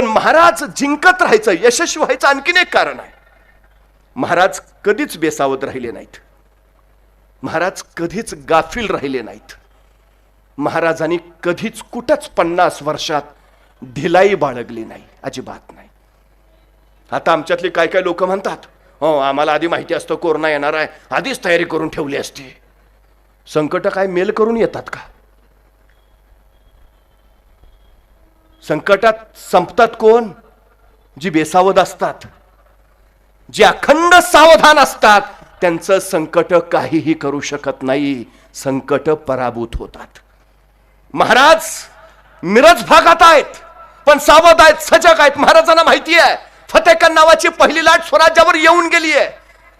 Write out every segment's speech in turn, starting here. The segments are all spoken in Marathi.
पण महाराज जिंकत राहायचं, यशस्वी व्हायचं आणखीन एक कारण आहे. महाराज कधीच बेसावध राहिले नाहीत. महाराज कधीच गाफील राहिले नाहीत. महाराजांनी कधीच कुठंच 50 वर्षात ढिलाई बाळगली नाही, अजिबात नाही. आता आमच्यातले काय काय लोक म्हणतात, हो आम्हाला आधी माहिती असतं कोरोना येणार आहे, आधीच तयारी करून ठेवली असती. संकट काय मेल करून येतात का? संकटात संपतात कोण? जी बेसावध असतात, जी अखंड सावधान असतात, त्यांचं संकट काहीही करू शकत नाही. संकट पराभूत होतात. महाराज मिरज भागात आहेत, पण सावध आहेत, सजग आहेत. महाराजांना माहिती आहे फतेखान नावाची पहिली लाट स्वराज्यावर येऊन गेली आहे.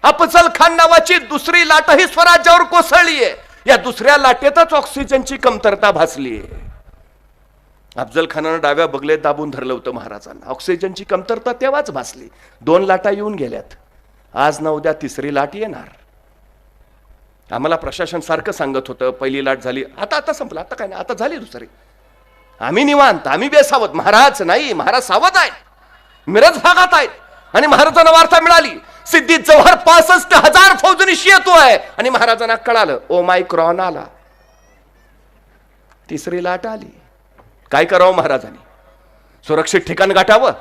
अफजल खान नावाची दुसरी लाटही स्वराज्यावर कोसळली आहे. या दुसऱ्या लाटेतच ऑक्सिजनची कमतरता भासली आहे. अफजल खानानं डाव्या बगलेत दाबून धरलं होतं महाराजांना. ऑक्सिजनची कमतरता तेव्हाच भासली. 2 लाटा येऊन गेल्यात. आज ना उद्या तिसरी लाट येणार. आम्हाला प्रशासन सारखं सांगत होतं पहिली लाट झाली, आता संपलं, आता काय नाही, आता झाली दुसरी. आम्ही निवांत, आम्ही बेसावध. महाराज नाही, महाराज सावध आहेत, मिरज भागात आहेत. आणि महाराजांना वार्ता मिळाली सिद्धी जव्हर 65,000 फौजनीशी येतोय. आणि महाराजांना कळालं ओमायक्रॉन आला, तिसरी लाट आली. काय करावं महाराजांनी? सुरक्षित ठिकाण गाठावं,